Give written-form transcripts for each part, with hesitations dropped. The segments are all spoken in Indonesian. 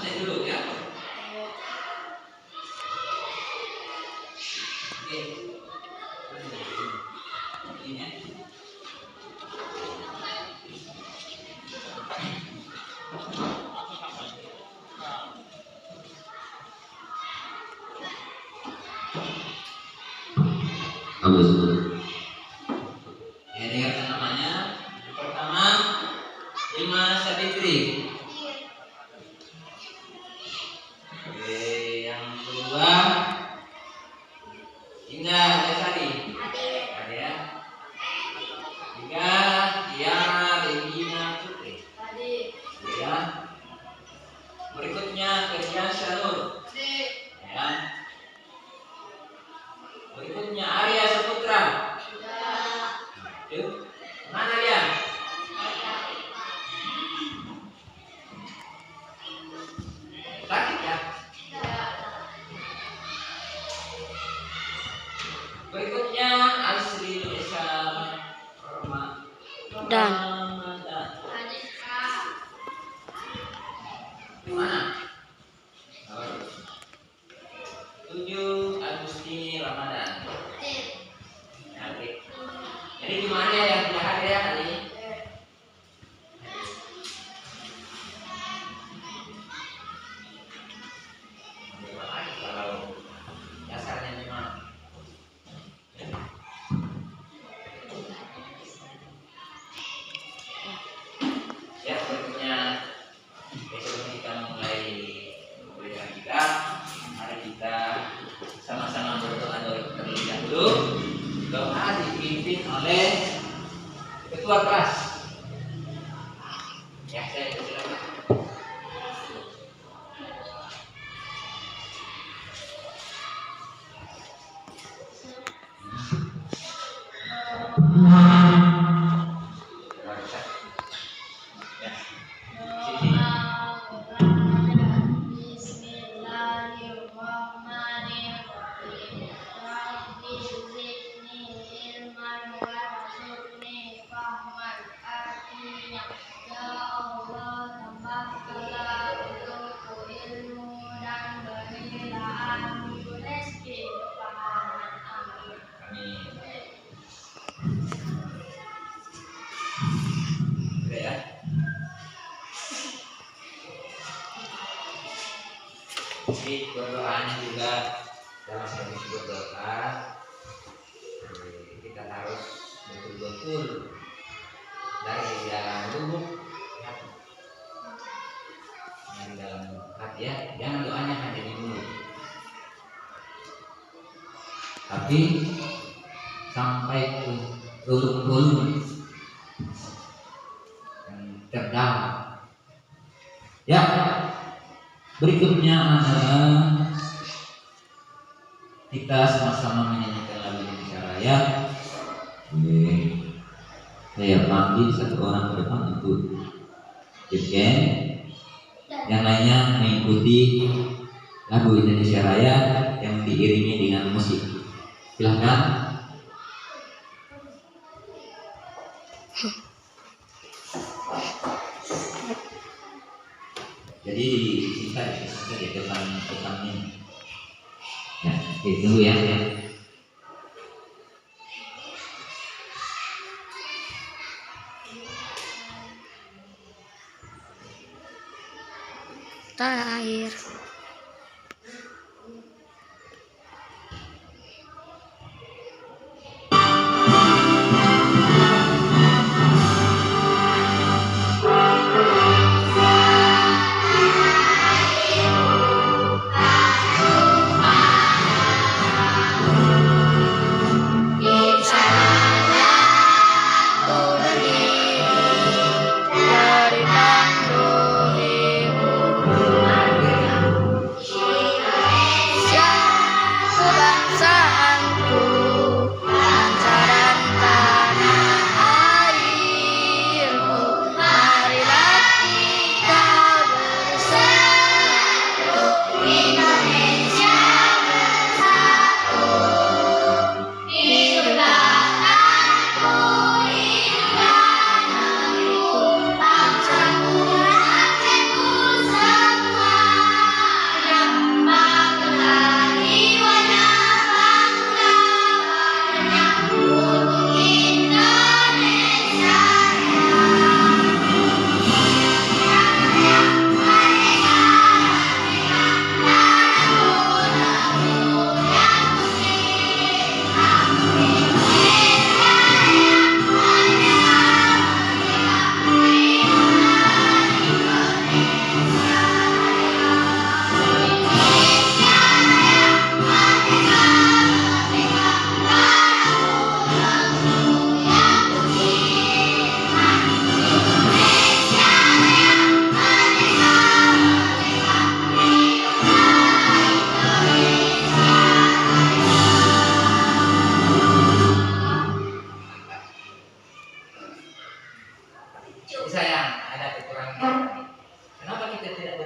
Cek dulu ya. Oke. Ini ya. Bagus. Ya, dengarkan namanya. Pertama, Ilma Sabitri. Oke, yang kedua, Indah Lesari. Ada ya. Tiga, Tiara Regina Putri. Ya. Berikutnya Ketia Syanur. Ya. Berikutnya Arya Saputra. Yuk, mana dia? Sakit ya? Berikutnya Asri Desa Dan Mana? 7 Agustini Ramadan. Oke. Jadi gimana ya yang tidak hadir ya hari ini? Kalau dasarnya memang ya, berikutnya besok kita mulai belajar kita. Mari kita sama-sama berdoa terlebih dahulu. Doa dipimpin oleh ketua kelas. Ya, saya silakan. Ya. Sini. Bismillahirrahmanirrahim. Rabbi zidni ilman warzuqni fahman artinya. Ya Allah, tambahkanlah untukku ilmu dan berilah aku rezeki kepahaman. Amin. Amin. Oke ya. Jadi berdoanya juga dalam kondisi berdoa kita harus betul-betul dari dalam lubuk hati. Dari dalam hati ya, jangan doanya hanya di mulut, tapi sampai ke relung-relung yang terdalam. Ya, berikutnya adalah kita sama-sama menyanyikan lagu Indonesia Raya. Saya panggil satu orang ke depan untuk Jepken, yang lainnya mengikuti lagu Indonesia Raya yang diiringi dengan musik. Silahkan. Jadi kita di depan ini. Ya, itu ya. terakhir.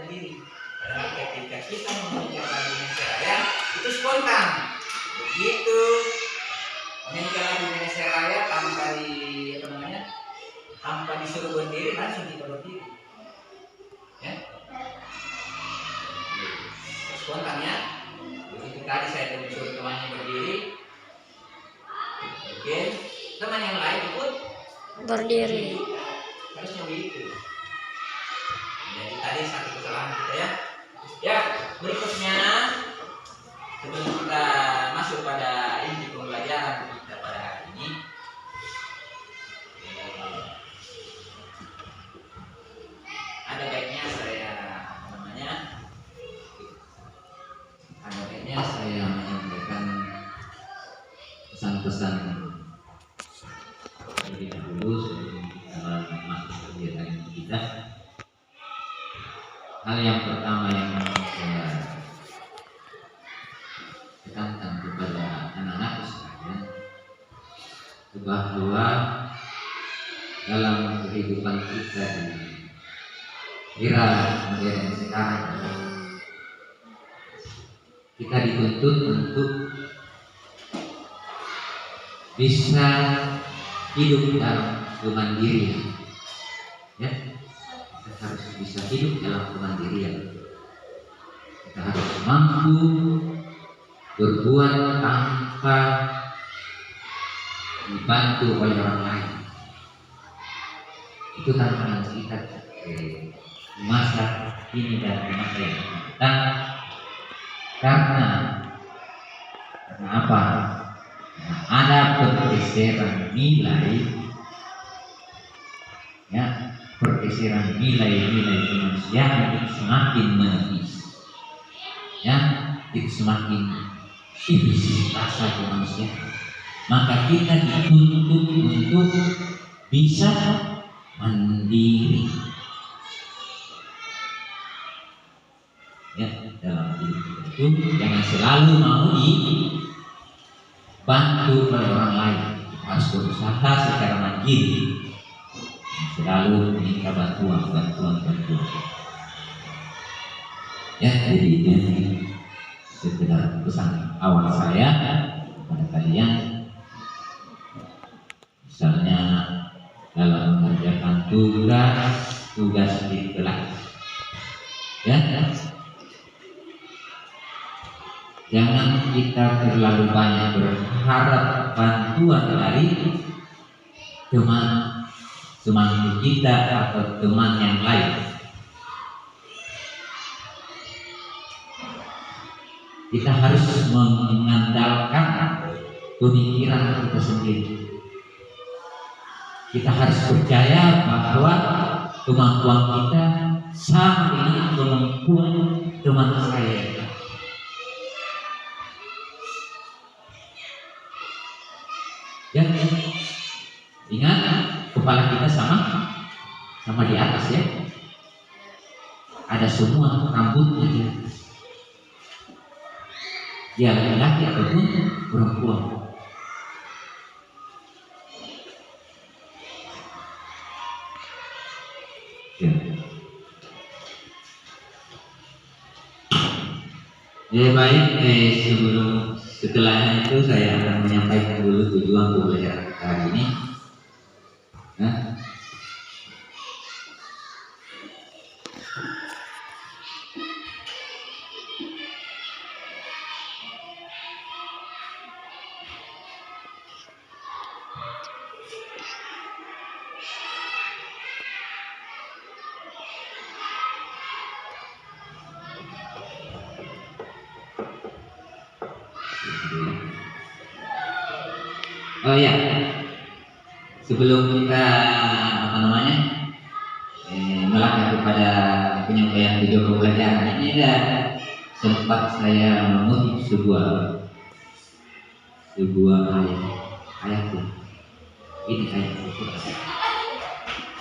berdiri. Padahal ketika kita mengucapkan lagu Indonesia Raya itu spontan. Begitu menyanyikan lagu Indonesia Raya tanpa disuruh berdiri langsung kita berdiri. Ya. Spontan ya. Begitu tadi saya disuruh temannya berdiri. Oke, teman yang lain ikut berdiri. Harusnya begitu. Jadi tadi satu kesalahan kita ya. Ya, berikutnya sebelum kita masuk pada inti pembelajaran kita pada hari ini, ada baiknya saya menyampaikan pesan-pesan terlebih dahulu sebelum kita masuk kegiatan kita. Hal yang pertama yang saya tekankan kepada anak-anak sekalian, bahwa dalam kehidupan kita di era modern sekarang, kita dituntut untuk bisa hidup dalam kemandirian. Ya, kita harus bisa hidup dalam kemandirian. Kita harus mampu berbuat tanpa dibantu oleh orang lain. Itu tantangan kita di masa ini dan di masa yang akan datang. Karena apa? Ada pergeseran nilai, ya, pergeseran nilai-nilai kemanusiaan itu semakin menipis, ya, itu semakin tipis rasa kemanusiaan. Maka kita dituntut untuk bisa mandiri, ya, dalam hidup kita itu jangan selalu mau dibantu oleh orang lain. Kita harus berusaha secara mandiri, selalu minta bantuan. Ya, jadi itu sekedar pesan awal saya kepada kalian. Misalnya dalam mengerjakan tugas di kelas, ya, jangan kita terlalu banyak berharap bantuan dari teman kita atau teman yang lain. Kita harus mengandalkan pemikiran kita sendiri. Kita harus percaya bahwa kemampuan kita sama dengan kemampuan teman saya. Ya, ingat, kepala kita sama di atas ya. Ada semua rambutnya di atas. Dia laki-laki ataupun perempuan. Ya. Ya baik, setelahnya itu saya akan menyampaikan dulu tujuan pembelajaran kita hari ini. Nah, oh ya, sebelum kita melangkah kepada penyampaian tujuan pembelajaran ini, sempat saya mengutip sebuah ayat. Ini ayat Al-Quran.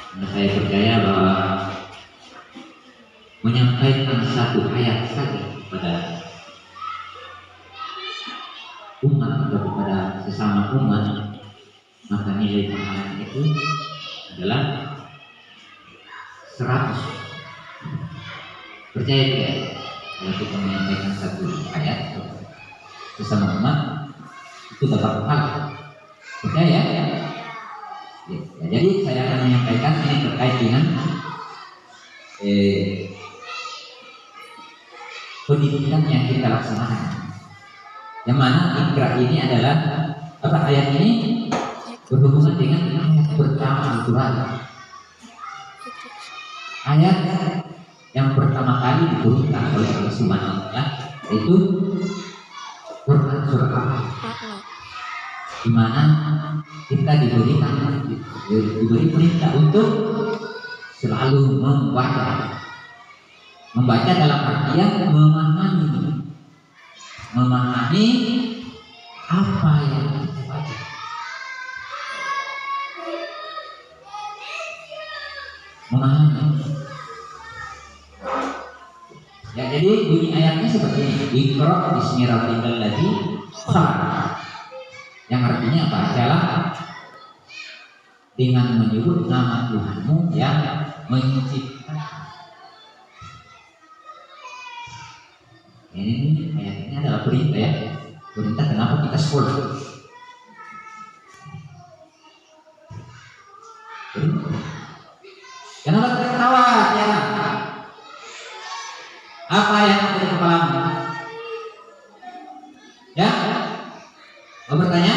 Karena saya percaya bahwa menyampaikan satu ayat saja kepada umat atau kepada sesama umat, maka nilai pahala itu adalah 100. Percaya tidak? Kalau kita menyampaikan satu ayat bersama umat itu dapat pahala. Percaya ya? Ya, jadi saya akan menyampaikan ini terkait dengan pendidikan yang kita laksanakan. Yang mana Iqra ini adalah apa, ayat ini berhubungan dengan ayat pertama Al-Quran. Ayat yang pertama kali diturunkan oleh Allah Subhanahu wa Ta'ala itu Quran surah Al-Baqarah, di mana kita diberi perintah untuk selalu membaca dalam artian memahami apa yang kita baca. Memahami. Ya, jadi bunyi ayatnya seperti ini. Iqra bismi rabbikal ladzi khalaq. Yang artinya bacalah dengan menyebut nama Tuhanmu yang menciptakan. Ini ayatnya adalah perintah ya. Perintah kenapa kita sekolah? Kenapa kita ketawa? Ya. Apa yang ada di kepalamu? Ya? Mau bertanya?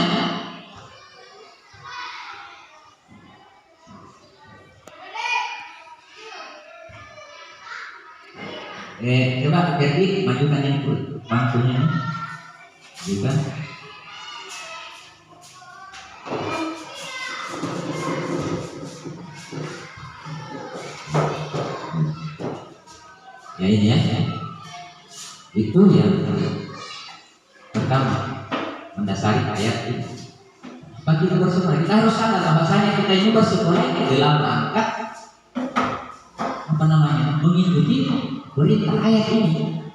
Coba Ferdi majukan yang bangkunya, juga. Ya ini ya, itu yang pertama mendasari ayat ini. Bagi kita bersekolah, kita harus sadar bahwasanya kita ini bersekolah dalam rangka apa namanya, mengikuti berita ayat ini.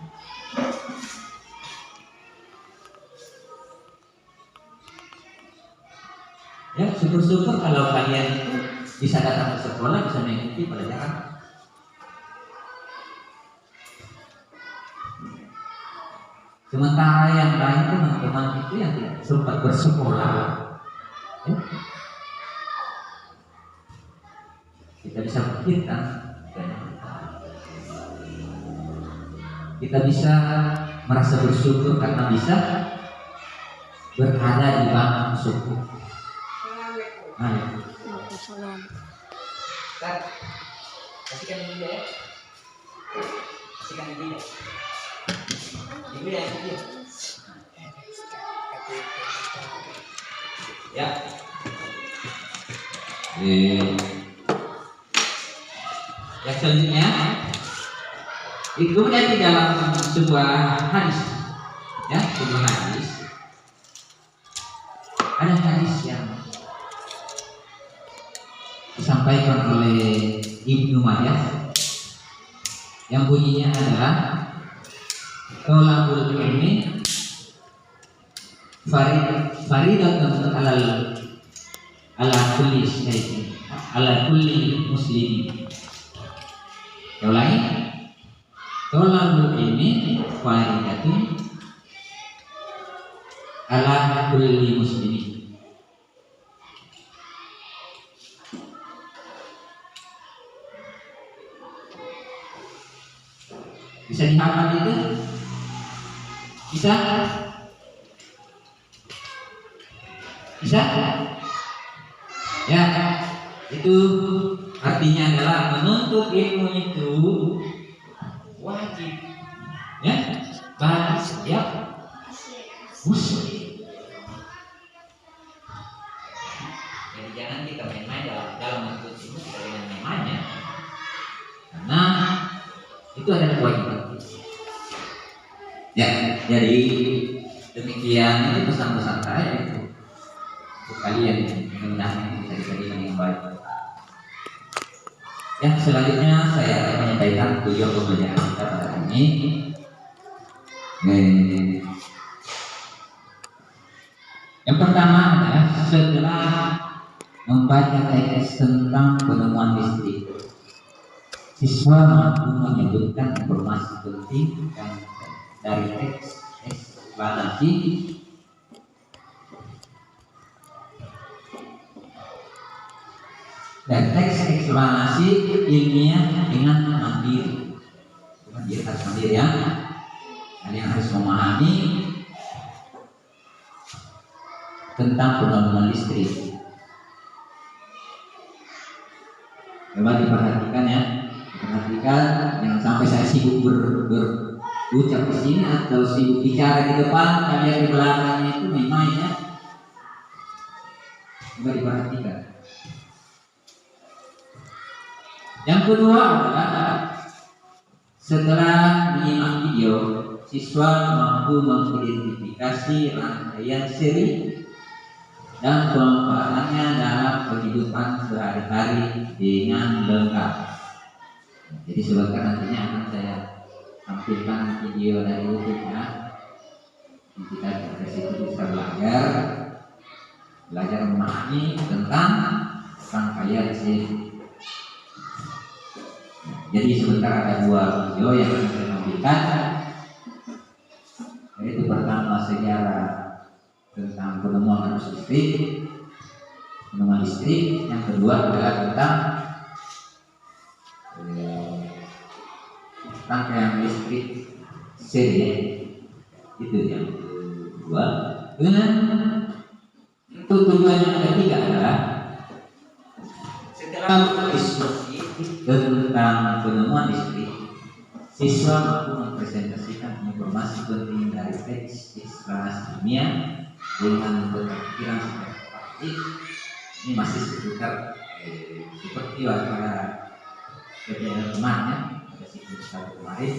Ya, syukur-syukur kalau kalian bisa datang ke sekolah, bisa mengikuti pelajaran. Sementara yang lain teman-teman itu yang tidak sempat bersekolah, ya, kita bisa pikirkan, kita bisa merasa bersyukur karena bisa berada di bangku syukur. Waalaikumsalam. Kasihkan ini ya. Kasihkan ini ya. Ibu ya, ya. Yang selanjutnya itu dari dalam sebuah hadis, ya, sebuah hadis. Ada hadis yang disampaikan oleh Ibnu Majah yang bunyinya adalah tolabul ilmi faridatun ala kulli syai'in ala kulli muslimin. Yang lain, tolabul ilmi faridatun ala kulli muslimin. Bisa dihafal itu? Bisa? Bisa? Ya, itu artinya adalah menuntut ilmu itu wajib, ya, bagi setiap muslim. Jadi jangan kita main-main dalam menuntut ilmu, kita dengan main-mainnya, karena itu adalah kewajiban. Ya, jadi demikian itu pesan-pesan saya itu untuk kalian, mudah-mudahan bisa dijadikan yang baik. Yang selanjutnya saya akan menyampaikan tujuan pembelajaran kita pada hari ini. Yang pertama adalah setelah membaca teks tentang penemuan misteri, siswa mampu menyebutkan informasi penting dan dari teks eksplanasi ilmiah dengan mandiri. Dia harus mandiri ya. Kalian harus memahami tentang pengembangan listrik. Coba diperhatikan ya, diperhatikan jangan sampai saya sibuk berucap di sini atau sibuk bicara di depan, kalian di belakangnya itu main-main ya. Coba diperhatikan. Yang kedua adalah setelah menyimak video, siswa mampu mengidentifikasi rangkaian seri dan pemanfaatannya dalam kehidupan sehari-hari dengan lengkap. Jadi sebentar nantinya akan saya tampilkan video dari YouTube ya. Kita dari situ bisa belajar memahami tentang rangkaian seri. Jadi sebentar ada dua video yang akan saya tampilkan. Yaitu pertama sejarah tentang penemuan arus listrik, penemuan listrik. Yang kedua adalah tentang rangkaian listrik seri. Itu yang kedua. Dengan tujuan yang ketiga adalah setelah diskusi tentang penemuan listrik, siswa mampu mempresentasikan informasi penting dari teks eksplanasi ilmiah dengan berpikiran seperti ini masih seputar seperti pada kejadian kemarin pada siklus kemarin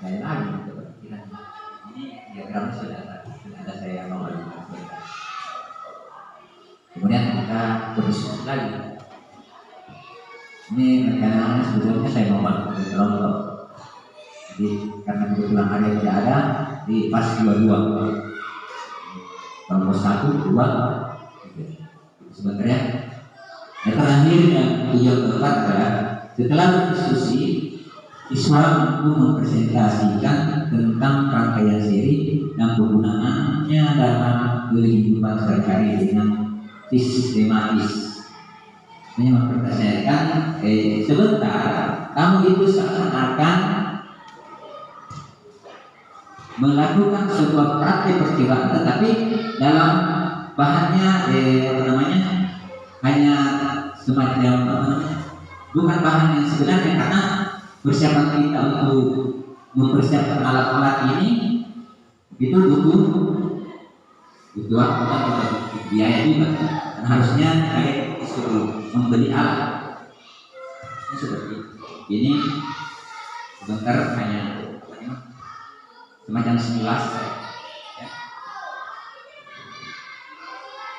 ada yang lagi berpikiran ini diagramnya sudah ada saya mau lakukan. Kemudian kita berdiskusi lagi. Ini rencananya sebetulnya saya mau bantu di kelompok. Jadi karena kebetulan ada yang tidak ada di pas 22 kelompok 1, 2 sebenarnya. Yang terakhir yang tujuan keempat adalah setelah berdiskusi, siswa mampu mempresentasikan tentang rangkaian seri dan penggunaannya dalam kehidupan sehari-hari dengan sistematis. Ini mempresentasikan sebentar kamu itu seakan-akan melakukan sebuah praktik percobaan, tetapi dalam bahannya hanya semacam bukan bahan yang sebenarnya, karena persiapan kita untuk mempersiapkan alat-alat ini itu butuh waktu atau biaya juga. Dan harusnya kayak disuruh membeli alat. Ini seperti ini sebentar hanya semacam simulasi ya.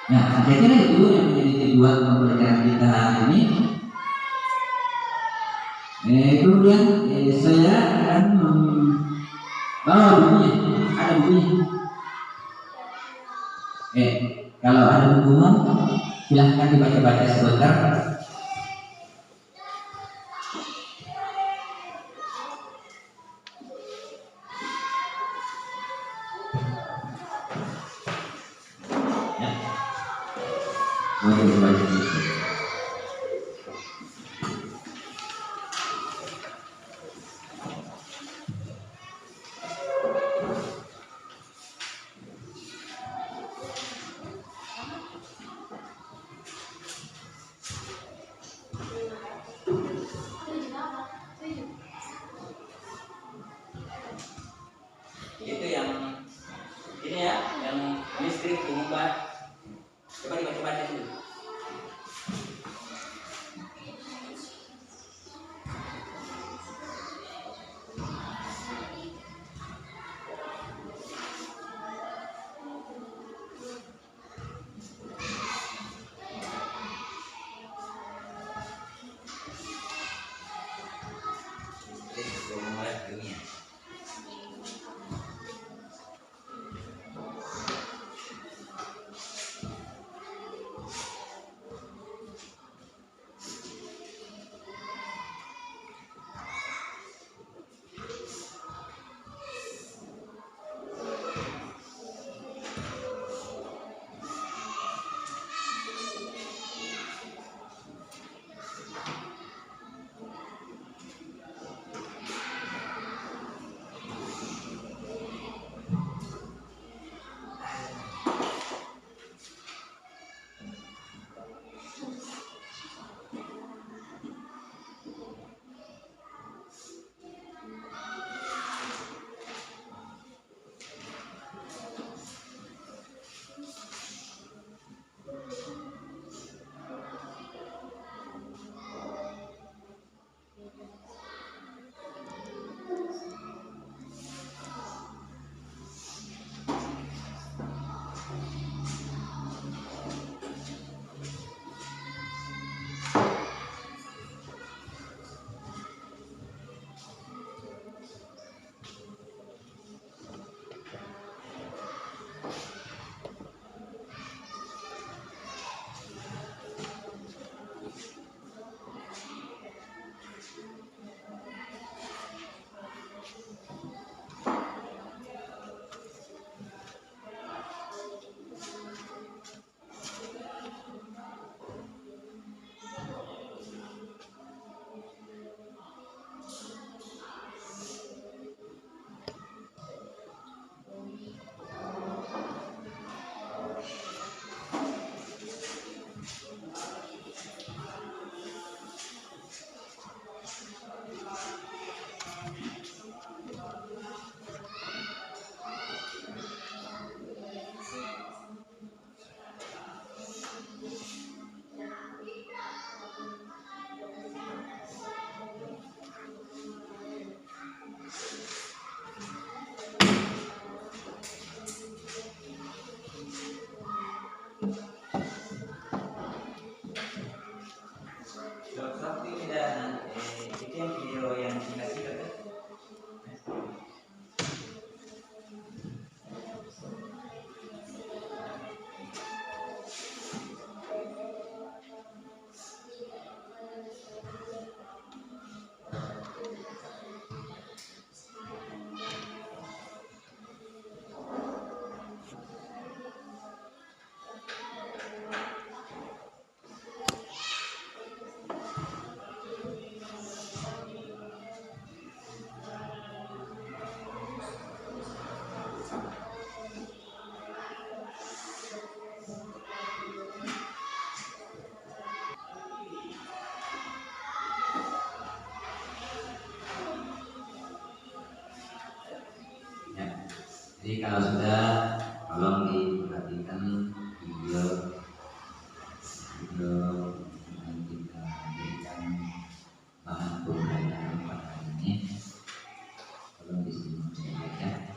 Nah, saya kira itu yang menjadi tujuan pembelajaran kita hari ini. Kemudian saya akan membawa bukunya. Ada bukunya. Kalau ada bukunya, silahkan dibaca-baca sebentar. Itu yang ini ya, yang listrik mengubah. Coba dibaca-baca dulu. Jadi kalau sudah, tolong diperhatikan video yang kita berikan bahan pembelajaran pada hari ini. Tolong disimak ya.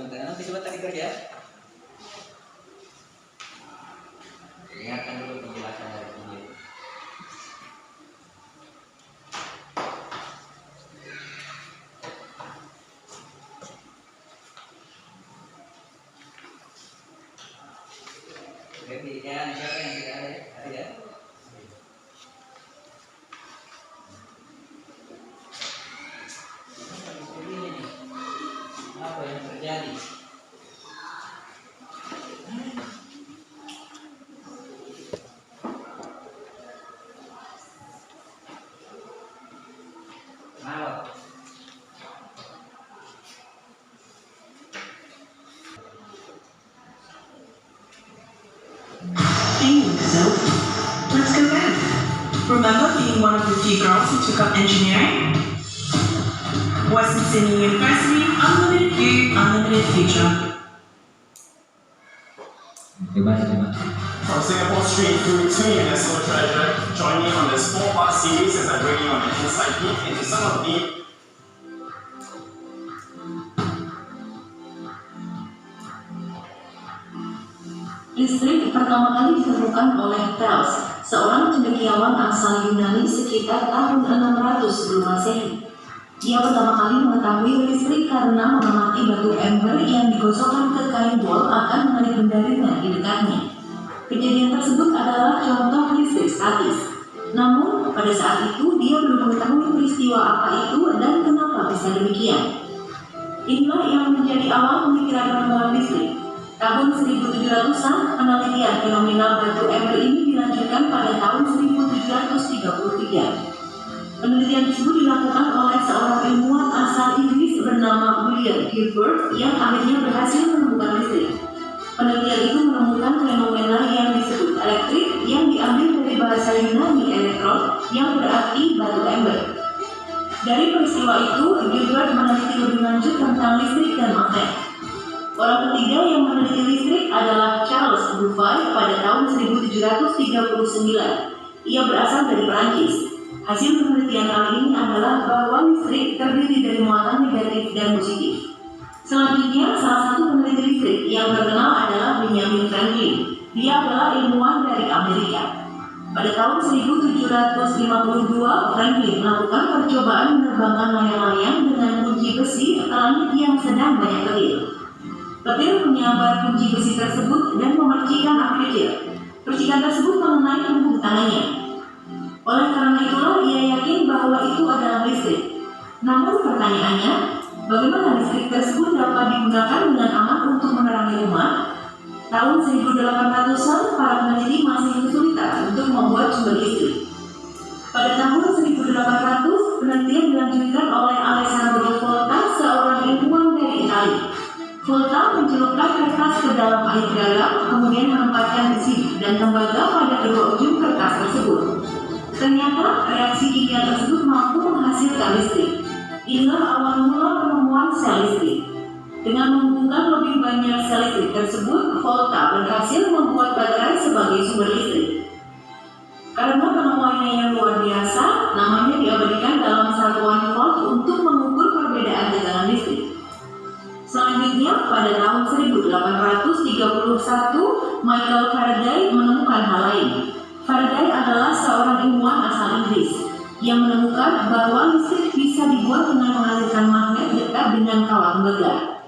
Nanti sebentar dikerja. Ingatkan dulu penjelasan dari video. Jadi ya, siapa yang tidak ada? Ada ya? Apa yang terjadi? So, let's go back. Remember being one of the few girls who took up engineering? Western Sydney University, unlimited view, unlimited future. From Singapore Street Food to UNESCO Treasure, join me on this 4-part series as I bring you on an inside peek into some of the Listrik pertama kali ditemukan oleh Thales, seorang cendekiawan asal Yunani sekitar tahun 600 sebelum Masehi. Dia pertama kali mengetahui listrik karena mengamati batu ember yang digosokkan ke kain wol akan menarik benda ringan di dekatnya. Kejadian tersebut adalah contoh listrik statis. Namun, pada saat itu dia belum mengetahui peristiwa apa itu dan kenapa bisa demikian. Inilah yang menjadi awal pemikiran penemuan listrik. Tahun 1700-an, penelitian fenomena batu ember ini dilanjutkan pada tahun 1733. Penelitian tersebut dilakukan oleh seorang ilmuwan asal Inggris bernama William Gilbert yang akhirnya berhasil menemukan listrik. Penelitian itu menemukan fenomena yang disebut elektrik yang diambil dari bahasa Yunani elektron yang berarti batu ember. Dari peristiwa itu, Gilbert meneliti lebih lanjut tentang listrik dan magnet. Orang ketiga yang meneliti listrik adalah Charles Duval pada tahun 1739. Ia berasal dari Perancis. Hasil penelitian kali ini adalah bahwa listrik terdiri dari muatan negatif dan positif. Selanjutnya, salah satu peneliti listrik yang terkenal adalah Benjamin Franklin. Dia adalah ilmuwan dari Amerika. Pada tahun 1752, Franklin melakukan percobaan menerbangkan layang-layang dengan kunci besi ke langit yang sedang banyak petir. Petir menyambar kunci besi tersebut dan memercikan api kecil. Percikan tersebut mengenai punggung tangannya. Oleh karena itulah ia yakin bahwa itu adalah listrik. Namun pertanyaannya, bagaimana listrik tersebut dapat digunakan dengan aman untuk menerangi rumah? Tahun 1800-an, para peneliti masih kesulitan untuk membuat sumber listrik. Pada tahun 1800, penelitian dilanjutkan oleh Alessandro Volta, seorang ilmuwan dari Italia. Volta mencelupkan kertas ke dalam air garam, kemudian menempatkan besi dan tembaga pada kedua ujung kertas tersebut. Ternyata reaksi kimia tersebut mampu menghasilkan listrik. Inilah awal mula penemuan sel listrik. Dengan menghubungkan lebih banyak sel listrik tersebut, Volta berhasil membuat baterai sebagai sumber listrik. Karena penemuannya yang luar biasa, namanya diabadikan dalam satuan volt untuk mengukur perbedaan tegangan listrik. Selanjutnya, pada tahun 1831, Michael Faraday menemukan hal lain. adalah seorang ilmuwan asal Inggris yang menemukan bahwa listrik bisa dibuat dengan mengalirkan magnet dekat dengan kawat tembaga.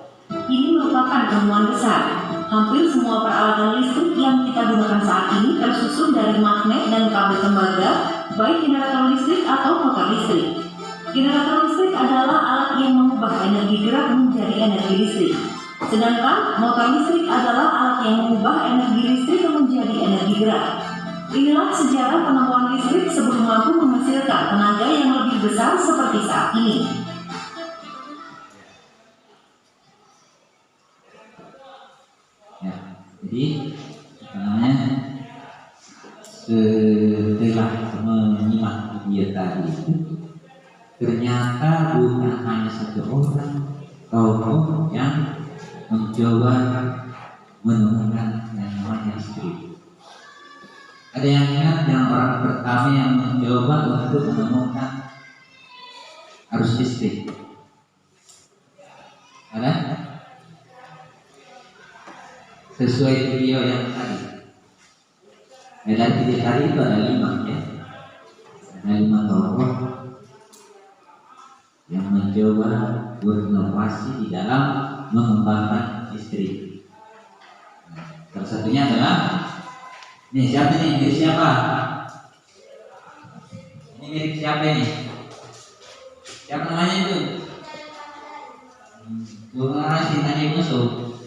Ini merupakan temuan besar. Hampir semua peralatan listrik yang kita gunakan saat ini tersusun dari magnet dan kabel tembaga, baik generator listrik atau motor listrik. Generator listrik adalah alat yang mengubah energi gerak menjadi energi listrik. Sedangkan motor listrik adalah alat yang mengubah energi listrik menjadi energi gerak. Inilah sejarah penemuan listrik sebelum mampu menghasilkan tenaga yang lebih besar seperti saat ini. Ya, jadi setelah menyimak video tadi itu, ternyata bukan hanya satu orang tokoh yang mencoba menemukan yang namanya listrik. Ada yang ingat yang orang pertama yang mencoba untuk menemukan arus listrik? Ada? Sesuai video yang tadi. Dari video tadi itu ada 5 ya. Ada 5 tokoh yang mencoba berinovasi di dalam mengembangkan listrik. Salah satunya adalah ini siapa nih? Milik siapa? Ini milik siapa nih? Siapa namanya itu? Bukan si tanya musuh.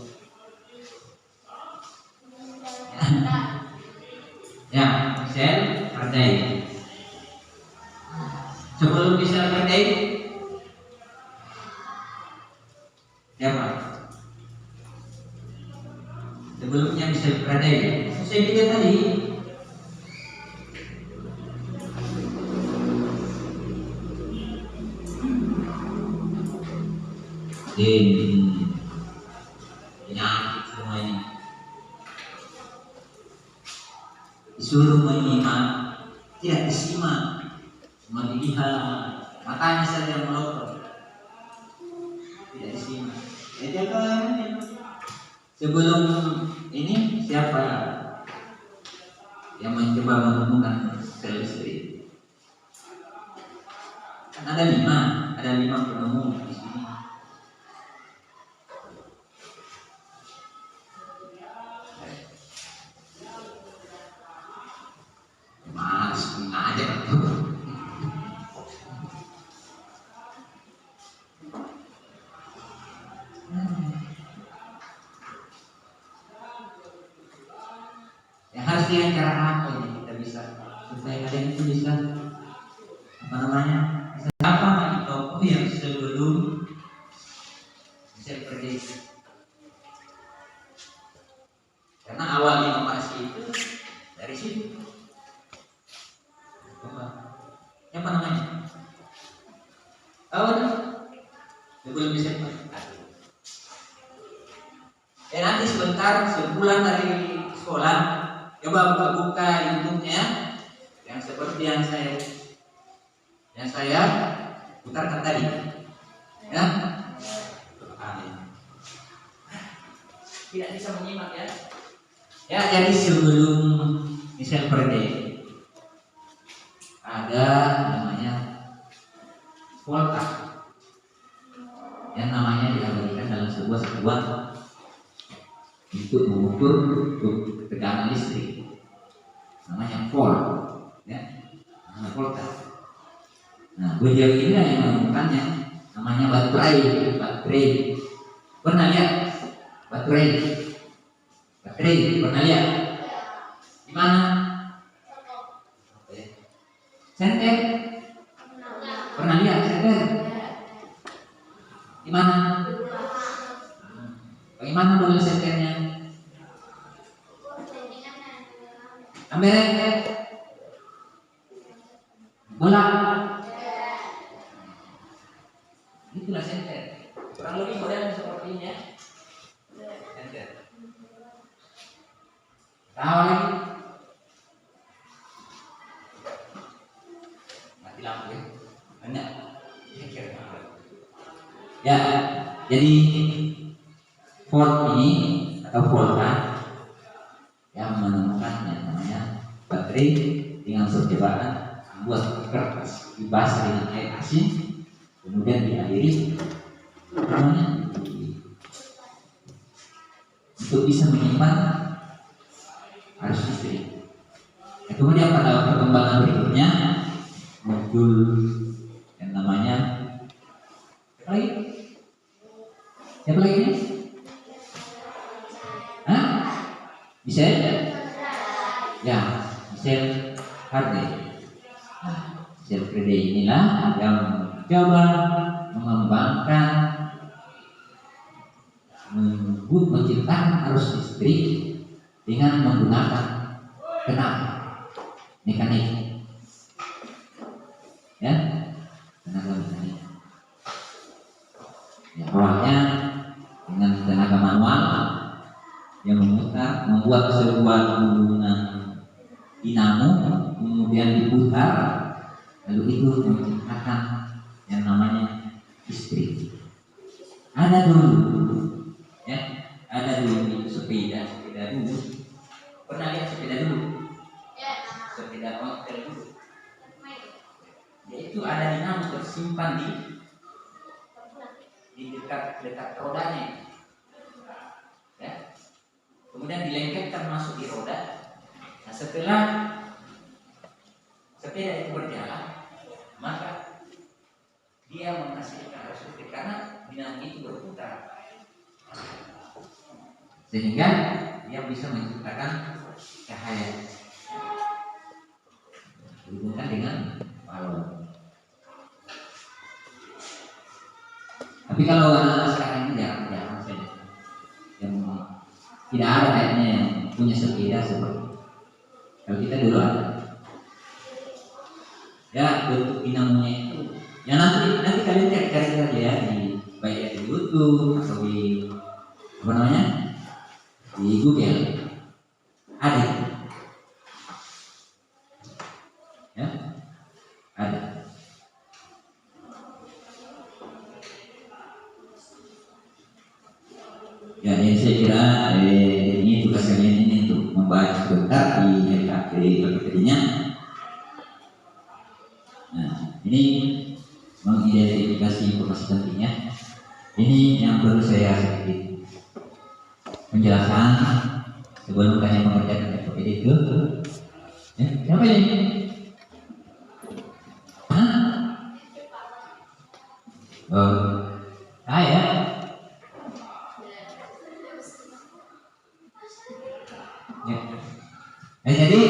Ya, Michelle Faraday. Sebelum Michelle Faraday, siapa? Sebelumnya Michelle Faraday. Saya bilang tadi. Penyakit semua ini. Disuruh menyimak, tidak disimak, cuma dilihat, matanya saja melotot, tidak disimak. Jadi apa? Sebelum ini siapa yang mencoba menemukan sel listrik? Kan ada 5 penemu di sini. Mas, aja kan. Ya harus dengan cara apa ini kita bisa supaya kalian itu bisa apa namanya? Bisa apa lagi tokoh yang sebelum bisa pergi. Karena awal inovasi itu dari situ. Apa namanya? Tahu kan? Sebelum bisa nanti sebentar sebulan dari sekolah coba buka YouTube-nya yang seperti yang saya putarkan tadi, ya. Tidak bisa menyimak ya. Ya, jadi sebelum Michelle Faraday ada namanya volta yang namanya diabadikan dalam sebuah satuan untuk mengukur tegangan listrik, namanya volt, ya, namanya volta. Nah, beliau ini yang menemukannya, namanya baterai. Pernah lihat baterai? Pernah lihat? Di mana? Senter? Pernah lihat senter? Di mana? Bagaimana model senternya? Ambil bola. Itulah senter. Kurang lebih modelnya seperti ini ya. Senter. Tahu lagi? Mati lampu ya. Banyak. Ya, jadi volt ini atau volta yang menemukannya namanya baterai dengan percobaan membuat kertas dibasah dengan air asin, kemudian diakhiri namanya untuk bisa menyimpan harus listrik. Kemudian pada perkembangan berikutnya muncul yang namanya siapa lagi nih? Hah? Michel? Ya, Michel Faraday. Michel Faraday inilah yang mencoba mengembangkan menciptakan arus listrik dengan menggunakan kenal mekanik, ya, tenaga mekanik. Ya, awalnya dengan tenaga manual yang memutar, membuat sebuah gulungan dinamo, kemudian diputar, lalu itu menciptakan yang namanya listrik. Ada dulu, ya, ada dulu sepeda dulu. Pernah lihat sepeda dulu? Sepeda ontel dulu. Yaitu ada dinamo tersimpan di dekat rodanya, ya. Kemudian dilengketkan masuk di roda. Nah, setelah sepeda itu berjalan, maka dia menghasilkan arus listrik karena dinamo itu berputar, sehingga dia bisa menciptakan cahaya dihubungkan dengan balon. Tapi kalau anak sekarang ini jarang saja yang tidak ada kayaknya yang punya sepeda seperti kalau kita dulu ada. Ya, bentuk dinamonya itu ya nanti kalian cari saja ya di baik di YouTube atau di apa namanya di Google ada, ya ada. Ya, ini saya kira ini tugas kalian ini untuk membahas sebentar di LKP-nya. Nah, ini mengidentifikasi informasi pentingnya. Ini yang perlu saya sedikit penjelasan sebelum kalian mengerjakan LKPD itu. Ya, siapa ini? Hah? Oh, saya. Ya. Jadi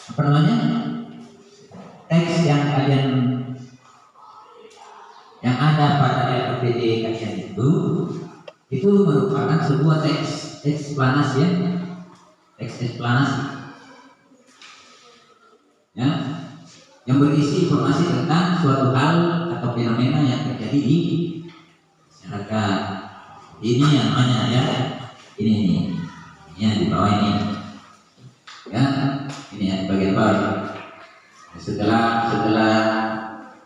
apa namanya? Teks yang kalian yang ada pada LKPD kalian itu merupakan sebuah teks eksplanasi, ya, teks eksplanasi, ya, yang berisi informasi tentang suatu hal atau fenomena yang terjadi di masyarakat. Ini yang namanya, ya, ini yang di bawah ini, ya, ini yang bagian bawah. Setelah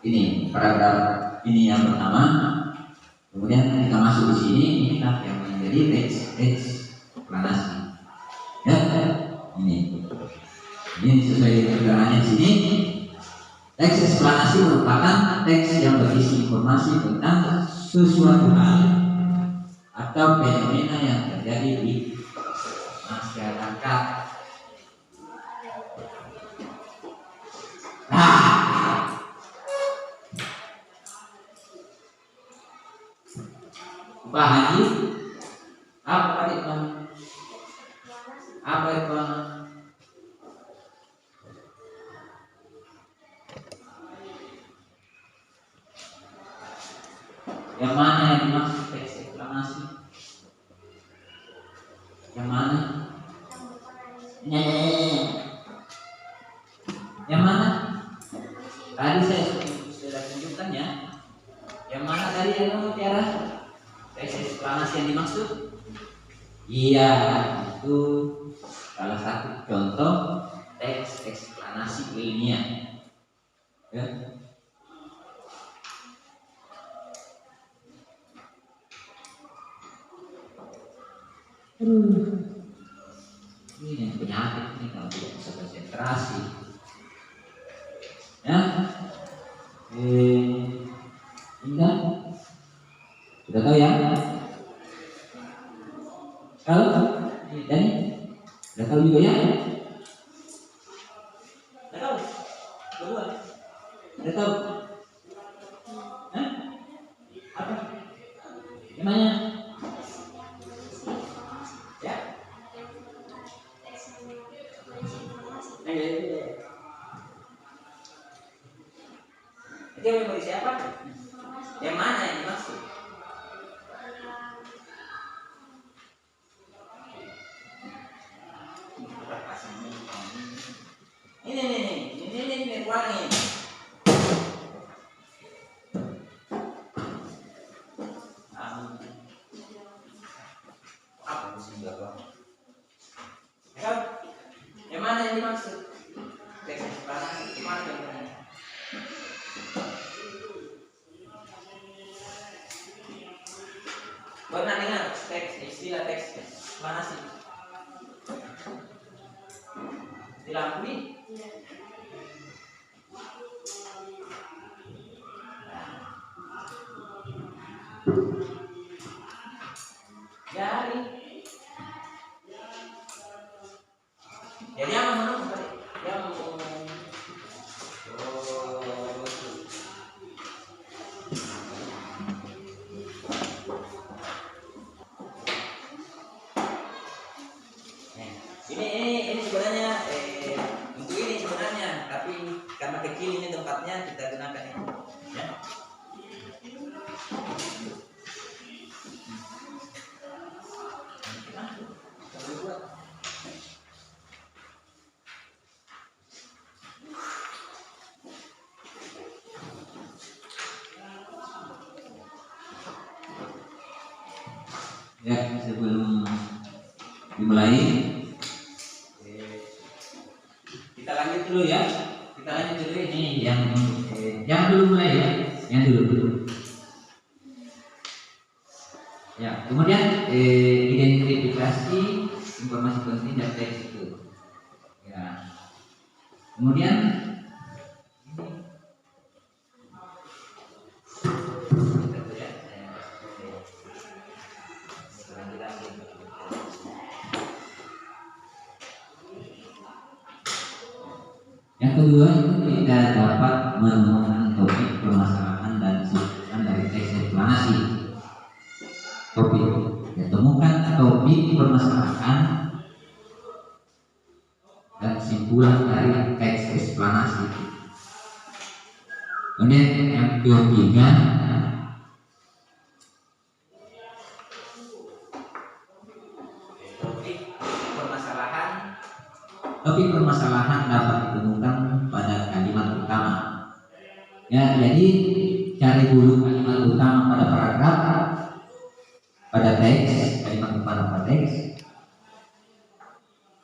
ini paragraf ini yang pertama, kemudian kita masuk di sini, inilah yang menjadi teks eksplanasi, ya, ini sesuai keterangannya di sini. Teks eksplanasi merupakan teks yang berisi informasi tentang sesuatu hal atau fenomena yang terjadi di masyarakat. Pak Haji, apa tadi Bang? Apa itu Bang? Yang mana yang dimaksud teks eksplanasi? Yang mana? Yang mana? Tadi saya sudah tunjukkan, ya. Yang mana tadi yang Tiara? Teks eksplanasi yang dimaksud? Iya, itu salah satu contoh teks eksplanasi ilmiah, ya. Ini yang penyakit ini kalau tidak bisa narasi. Ya, Indah, sudah tahu ya? Tahu? Dani, sudah tahu juga ya? Sudah tahu? Berdua? Sudah tahu? Hah? Apa? Gimana? Ya? Dia memori siapa? Yang mana yang dimaksud? Ini ulangi. Apa sih enggak bang? Yang mana yang dimaksud? Teks eksplanasi mana yang mana? Pernah dengar istilah teks eksplanasi? Dilakui? Jadi yang menurut yang ini sebenarnya untuk ini sebenarnya, tapi karena kecil ini tempatnya kita gunakan ini. Ya. Ya, sebelum dimulai kita lanjut dulu ya. Kita lanjut dulu ini yang dulu mulai ya, yang dulu. Ya, kemudian identifikasi informasi penting dan teks itu. Ya. Kemudian yang kedua itu kita dapat menemukan topik permasalahan dan kesimpulan dari teks eksplanasi. Topik, ya, temukan topik permasalahan dan kesimpulan dari teks eksplanasi. Kemudian yang ketiga, topik permasalahan dapat ditemukan pada kalimat utama. Ya, jadi cari dulu kalimat utama pada paragraf, pada teks, kalimat utama pada teks.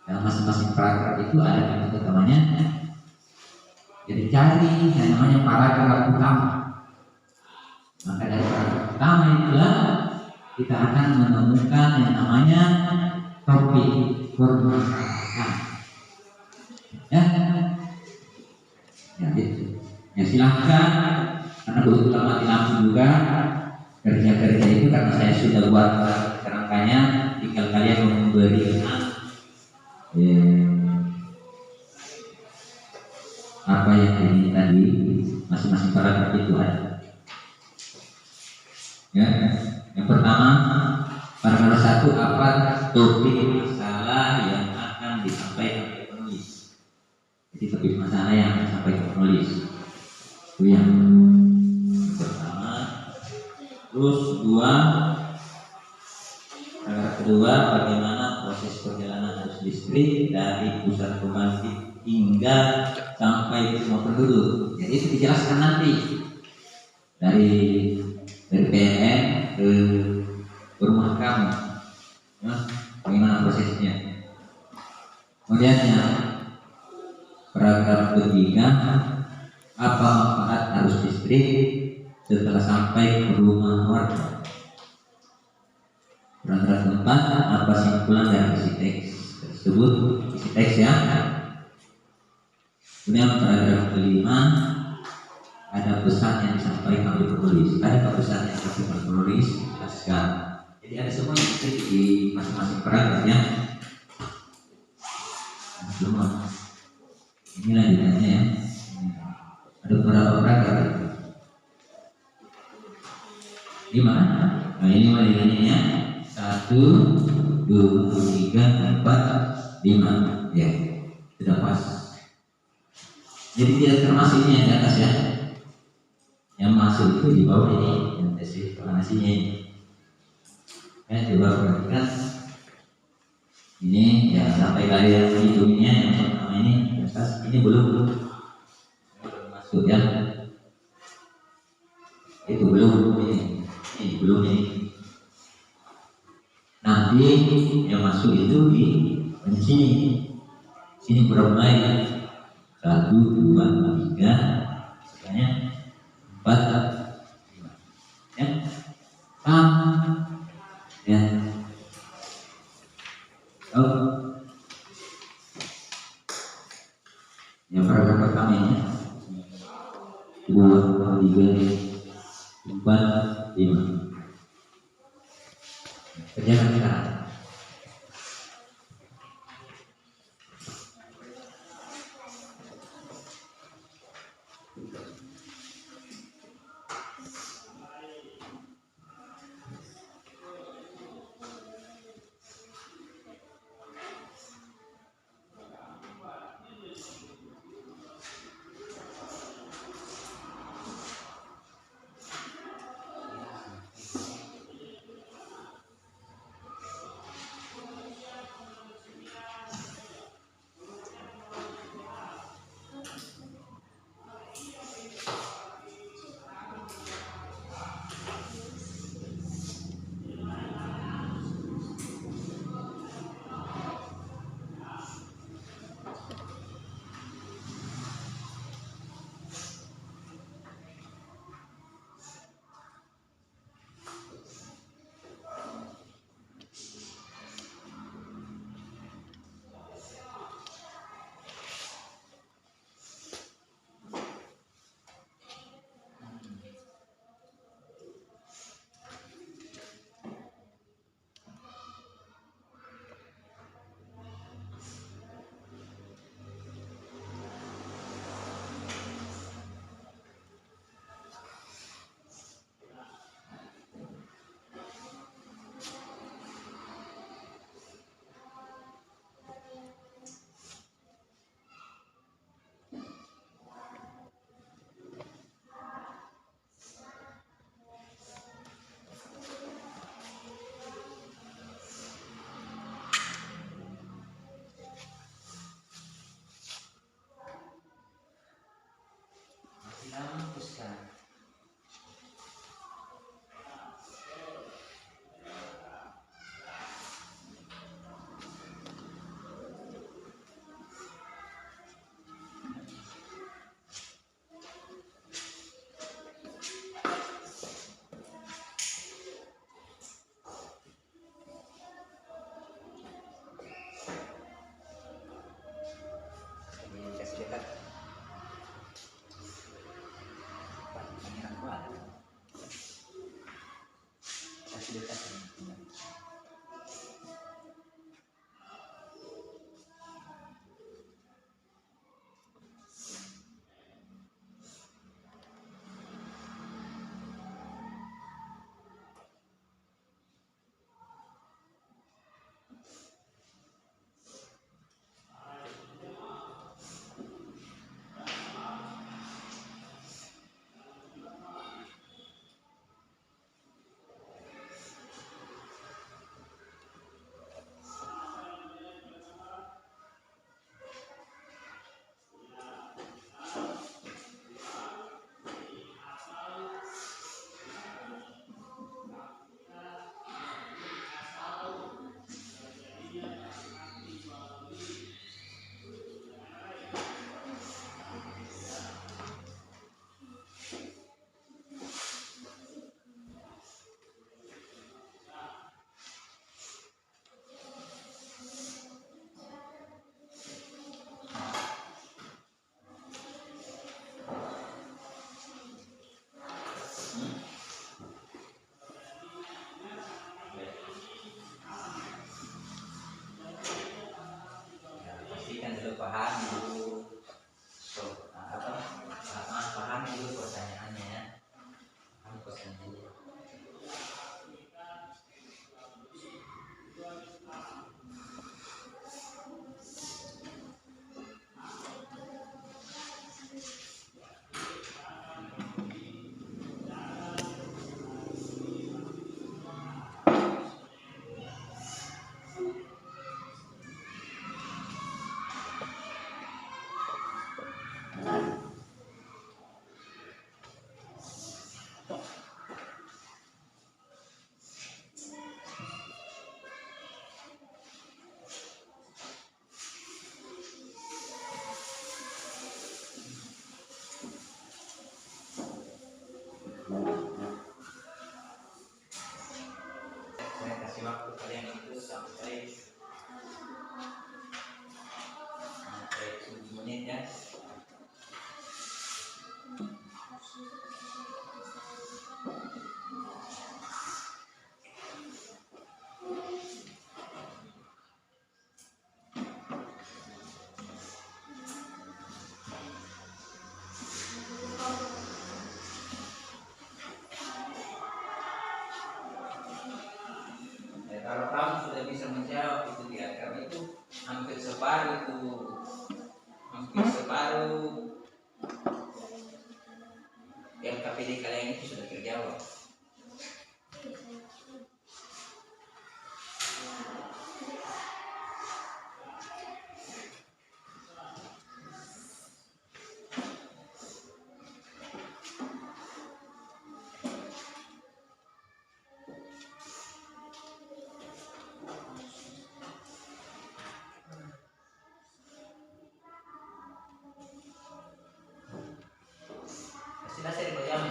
Dan masing-masing paragraf itu ada kalimat utamanya. Jadi cari yang namanya paragraf utama. Maka dari paragraf utama itulah kita akan menemukan yang namanya topik permasalahan. Ya gitu. Ya silahkan, karena kebetulan mati lampu juga kerja-kerja itu karena saya sudah buat kerangkanya, tinggal kalian memberi apa yang diminta di masing-masing paragraf itu ada. Ya, yang pertama paragraf 1, apa topik masalah yang akan disampaikan penulis. Jadi topik masalah yang akan disampaikan penulis itu yang pertama. Terus kedua, bagaimana proses perjalanan arus listrik dari pusat pembangkit hingga sampai ke rumah penduduk. Jadi itu dijelaskan nanti dari PLN ke rumah kamu, ya, bagaimana prosesnya. Kemudian yang paragraf ketiga, apa manfaat arus listrik setelah sampai ke rumah warga. Paragraf keempat, apa simpulan dari isi teks tersebut, isi teks ya. Kemudian paragraf kelima, ada pesan yang disampaikan oleh penulis. Ada pesan yang disampaikan oleh penulis, jelaskan. Jadi ada semua yang di masing-masing paragraf ya. Semua. Ini lanjutannya ya. Ada beberapa paragraf. 5. Nah ini nilainya 1, 2, 3, 4, 5 ya. Sudah pas. Jadi tidak termasuk ini yang di atas ya. Yang masuk itu di bawah ini yang tesis nasinya ini. Ya, coba perhatikan. Ini ya sampai kalian menghitungnya yang pertama ini di atas ini belum masuk ya. Itu belum ini belum ini. Nanti yang masuk itu di sini. Sini berapa lagi? 1, 2, 3, sebenarnya 4, 5. Ya, paham? Ya. Oh. Yang paragraf pertama ini 2, 3, 4, 5. Kerjakan sekarang. hampir separuh tuh, hampir separuh LKPD kalian itu sudah terjawab. Sudah saya bayang.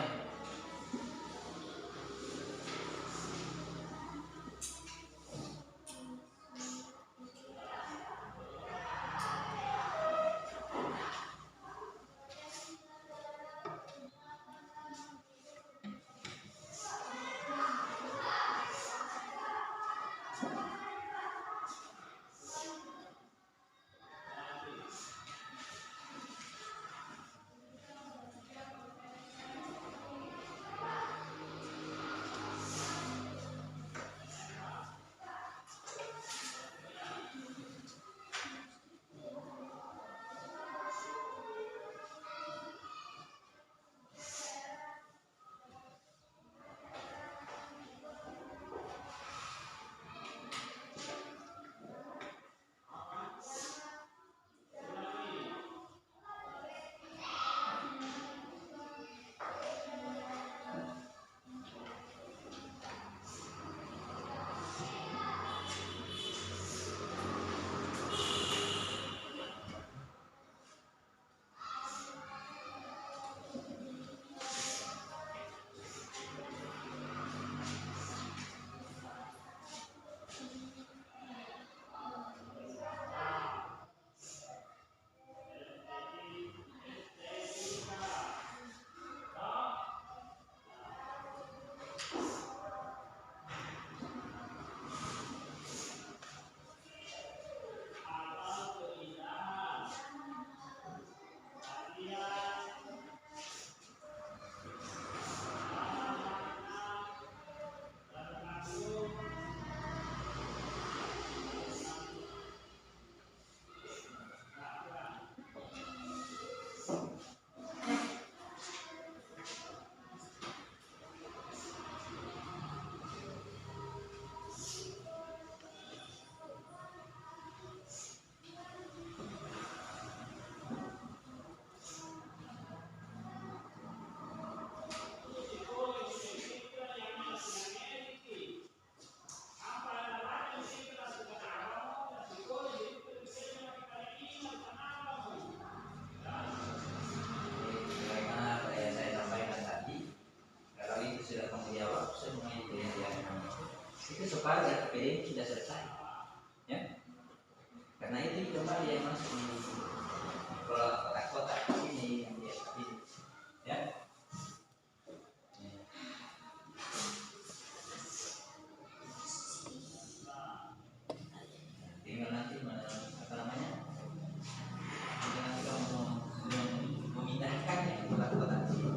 Itu separuh LKPD sudah selesai, ya. Karena itu kembali yang masuk di kotak-kotak sini yang dia ini, ya. Tinggal nanti apa namanya? Nanti kamu memindahkannya ke kotak-kotak sini.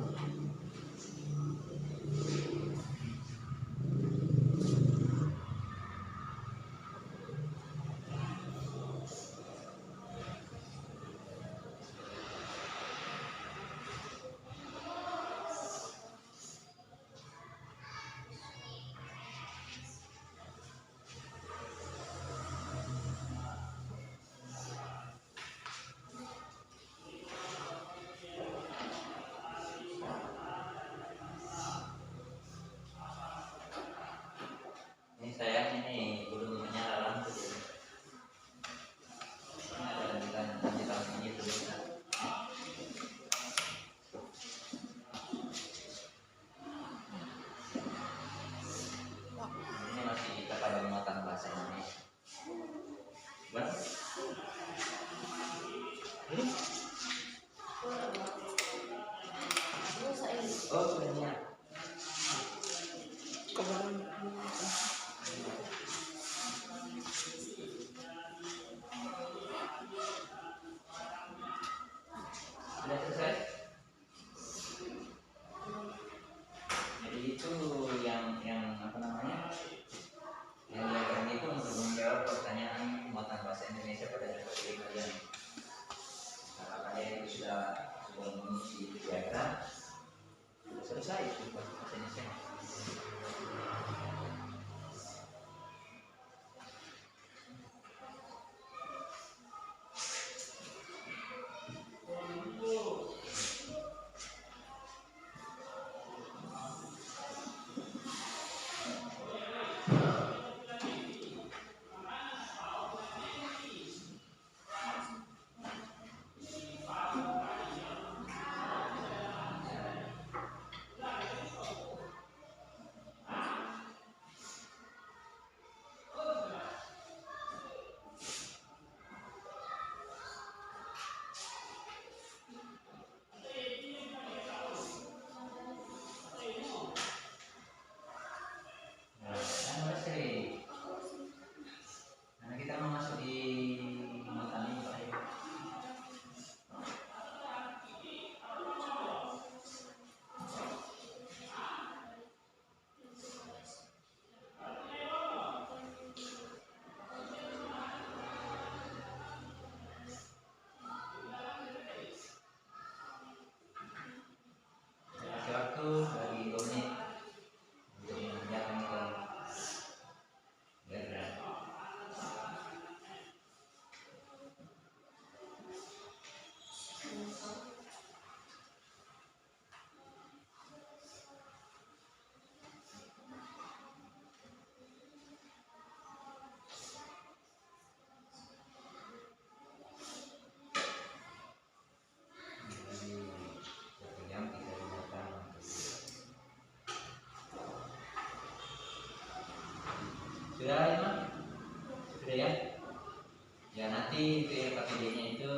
Ini saya ini belum menyala lampu. Ini ada lanjutan ini tulisan. Ini masih kita pada muatan bahasa Indonesia. Gimana? Oh, sudah siap. Sudah selesai. Jadi itu yang apa namanya, yang diajarkan itu untuk menjawab pertanyaan muatan bahasa Indonesia nanti KPD-nya itu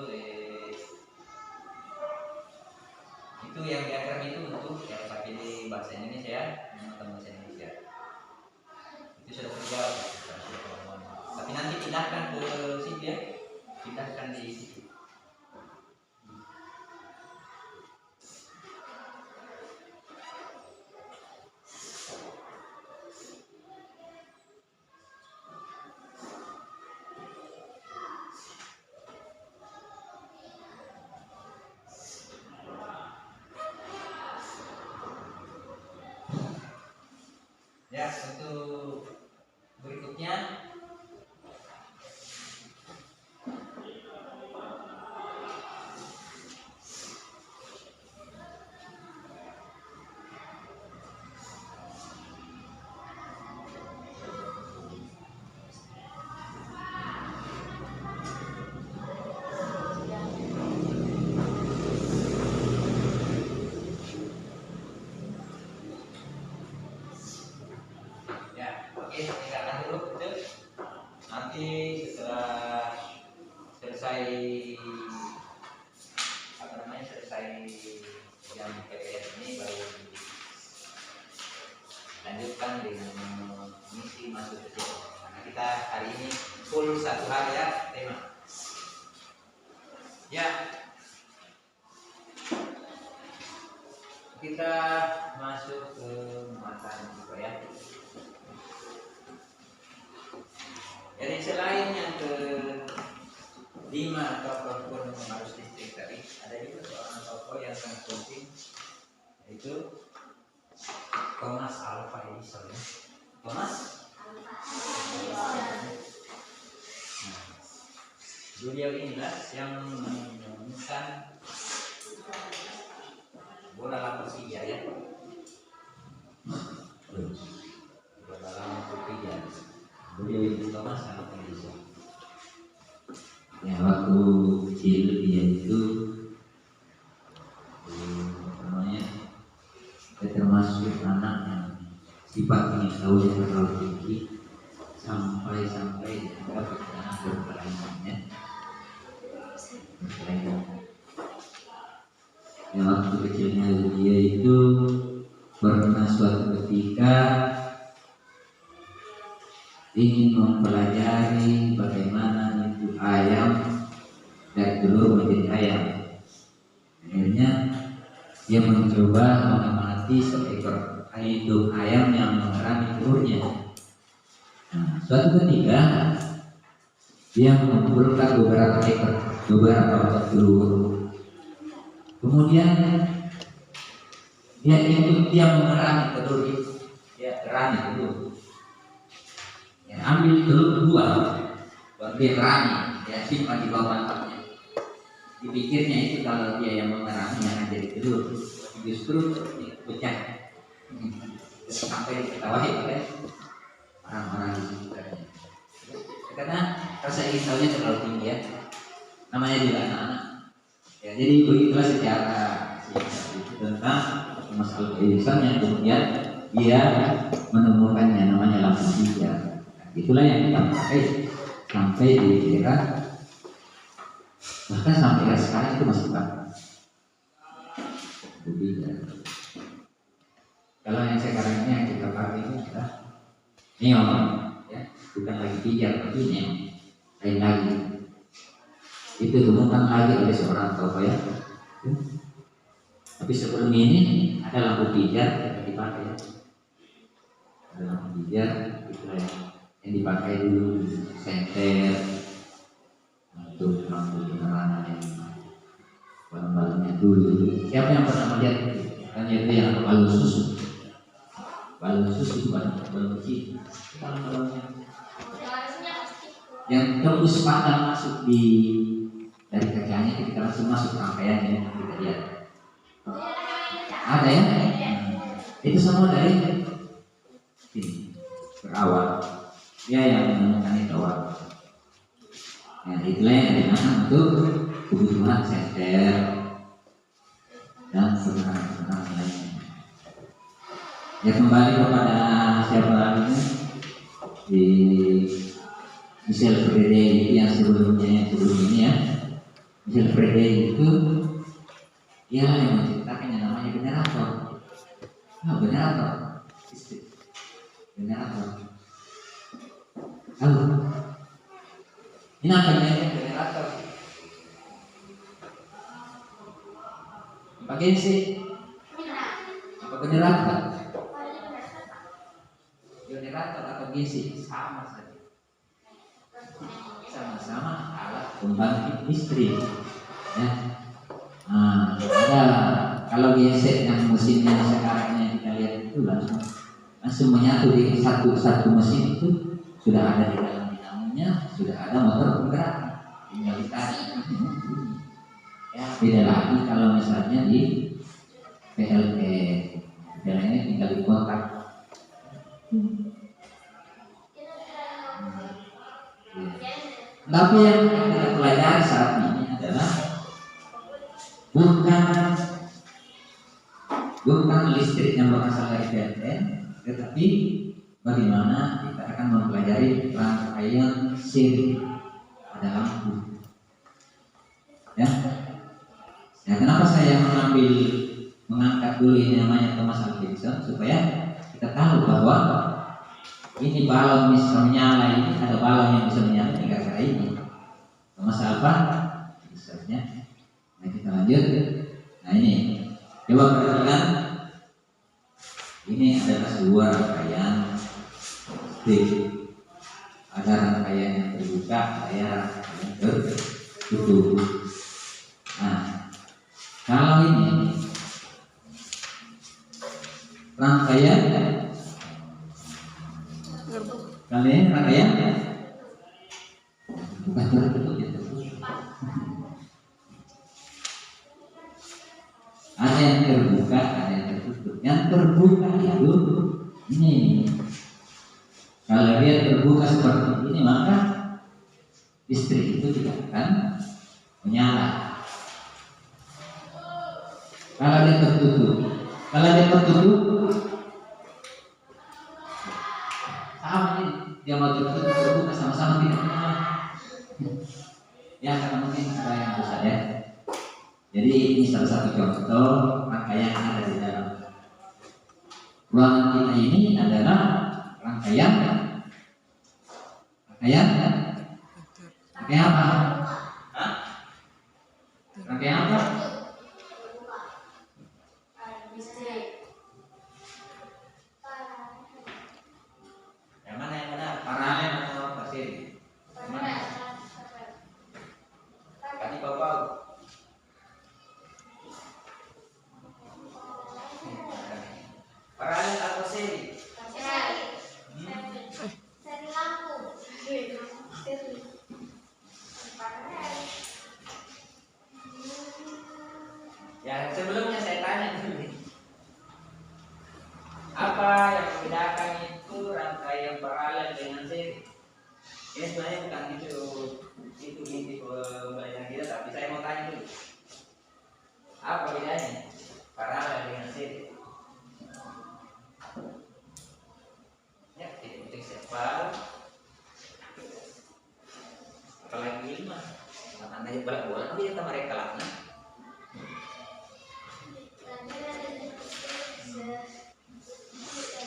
yang diagram itu untuk KPD bahasa Indonesia ya, bahasa Indonesia itu sudah terjawab. Tapi nanti pindahkan ke situ ya, pindahkan di situ. Ya, untuk berikutnya tinggalkan dulu itu. Nanti setelah selesai selesai yang PPS ini baru lanjutkan dengan misi masuk ke situ. Karena kita hari ini full 1 hari ya tema. Ya, kita masuk ke muatan juga ya. Jadi selain yang ke-5 tokoh harus listrik tadi, ada juga seorang tokoh yang sangat penting, yaitu Thomas Alva Edison. Thomas beliau inilah yang menemukan bola lapis hijau ya. Bola lapis hijau. Beliau itu Thomas sangat bisa. Ya, waktu kecil dia itu termasuk anak yang sifatnya tahu yang terlalu tinggi sampai dianggap anak berkelainan. Ya, waktu kecilnya dia itu pernah suatu ketika ingin mempelajari bagaimana itu ayam dari telur menjadi ayam. Akhirnya dia mencoba mengamati seekor induk ayam yang mengerami telurnya. Nah, suatu ketika dia mengumpulkan beberapa telur. Kemudian dia mengerami telur itu, dia gerami telur. Ya, ambil telur 2, baru dia gerami, dia simpan di bawah mantapnya. Dipikirnya itu kalau dia yang mengerami yang jadi telur, justru pecah. Sampai diketawahi oleh orang-orang di sekitarnya. Karena rasa ingin tahunya terlalu tinggi ya. Namanya juga anak-anak. Ya, jadi begitulah secara itu tentang Thomas Alva Edison yang kemudian dia menemukannya namanya lampu hijau. Itulah yang kita pakai sampai di era, bahkan sampai era sekarang itu masih pakai. Kalau yang sekarang ini yang kita pakai itu adalah neon, ya, bukan lagi hijau tapi neon, lain lagi. Itu ditemukan lagi oleh seorang tokoh ya. Tapi sebelum ini ada lampu pijar yang dipakai ya. Ada lampu pijar itu yang dipakai dulu senter untuk lampu penerangan yang balon-balonnya dulu. Siapa yang pernah melihat itu? Kan itu yang balon susu. Balon susu itu balon kecil. Balon-balonnya yang tembus pandang masuk dari kacanya, kita langsung masuk rangkaiannya kita lihat. Ada ya? Itu semua dari ini berawal. Dia yang menemukan itu awal. Nah, itulah yang digunakan untuk kebutuhan senter dan penerangan lainnya. Ya, kembali kepada siapa lagi di Michel Faraday yang sebelum ini ya. Michel Faraday itu dia yang menciptakan yang namanya generator. Generator listrik. Generator. Halo. Ini apa namanya generator? Pakai sih. Apa generator? Generator atau gizi sama saja. Sama-sama alat pembangkit listrik. Ya. Nah, ada kalau gesek yang mesinnya sekarang yang kita lihat itu langsung menyatu di satu mesin itu sudah ada di dalam dinamonya, sudah ada motor penggerak, tinggal ditarik. Ya, beda lagi kalau misalnya di PLN, PLN tinggal dikontak. Tapi yang kita pelajari saat ini adalah bukan listrik yang berasal dari PLN, tetapi bagaimana kita akan mempelajari rangkaian seri pada lampu. Ya, kenapa saya mengangkat dulu ini namanya Thomas Alva Edison supaya kita tahu bahwa ini balon bisa menyala, ini ada balon yang bisa menyala gara-gara ini. Thomas Alva Edisonnya. Nah kita lanjut. Nah ini, coba perhatikan. Ini adalah sebuah rangkaian listrik. Ada rangkaian yang terbuka, ada rangkaian yang tertutup. Nah, kalau ini rangkaian kalian rangkaian bukan tertutup ya. Ada yang terbuka, ada yang tertutup. Yang terbuka itu ini. Kalau dia terbuka seperti ini maka listrik itu tidak akan menyala. Kalau dia tertutup sama ini, dia mau terbuka sama-sama tidak menyala. Ya karena mungkin ada yang rusak ya. Jadi ini salah satu contoh rangkaian yang ada di dalam ruangan kita ini adalah rangkaian apa? Hah? Rangkaian apa? Yang mana yang benar? Paralel atau pasir? Yang mana? Tadi bapak. Paralel atau seri? Seri lampu. Ya sebelumnya saya tanya dulu. Apa yang membedakan itu rangkaian paralel dengan seri? Ini sebenarnya bukan itu inti pembelajaran kita, tapi saya mau tanya dulu. Apa bedanya paralel dengan seri? Ya, titik siapa? Apalagi lima. Anda yang balak bola, tapi kita mereka lah.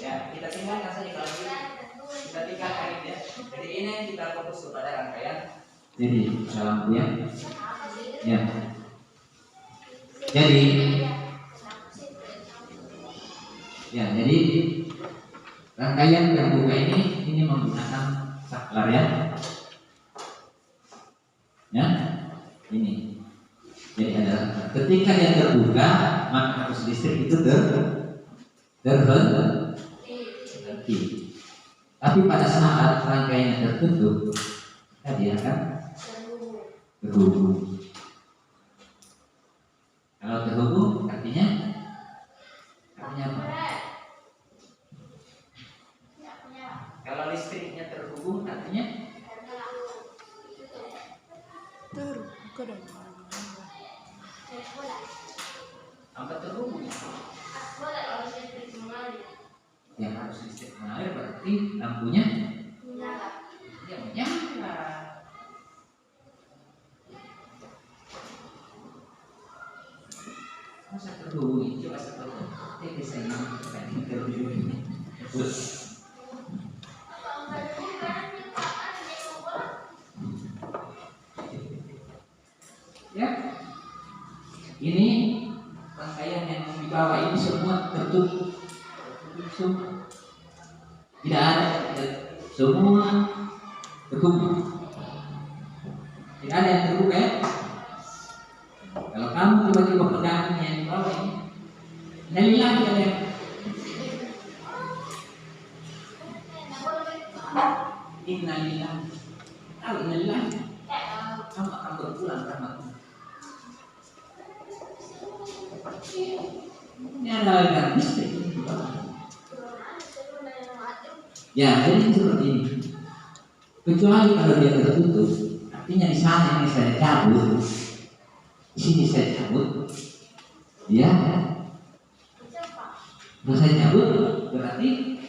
Ya, kita tinggalkan saja kalau gitu. Kita tinggalkan ini ya. Jadi ini kita fokus kepada rangkaian. Jadi lampu ya. Ya. Jadi rangkaian terbuka ini menggunakan saklar ya. Ya, ini. Jadi ada ketika dia terbuka maka arus listrik itu terhenti. Tapi pada saat rangkaiannya tertutup, dia akan terhubung. Kalau terhubung artinya apa? Kalau listriknya terhubung artinya apa terhubung? Yang harus listrik mengalir berarti lampunya menyala. Masa terhubungi, coba satu. Saya ini terhubungi. Ya, ini rangkaian yang di bawah ini semua tertutup semua. Tidak ada, semua terbuka. Tidak ada yang terbuka ya. Kalau kamu tiba-tiba pegang yang di bawah ini, dari lagi ada yang innalillah. Tahu innalillah? Kamu akan berpulang rahmatnya. Ini adalah yang listrik. Ya, jadi seperti ini. Kecuali kalau dia tertutup, artinya di sana ini saya cabut, di sini saya cabut, ya. Kalau saya cabut, berarti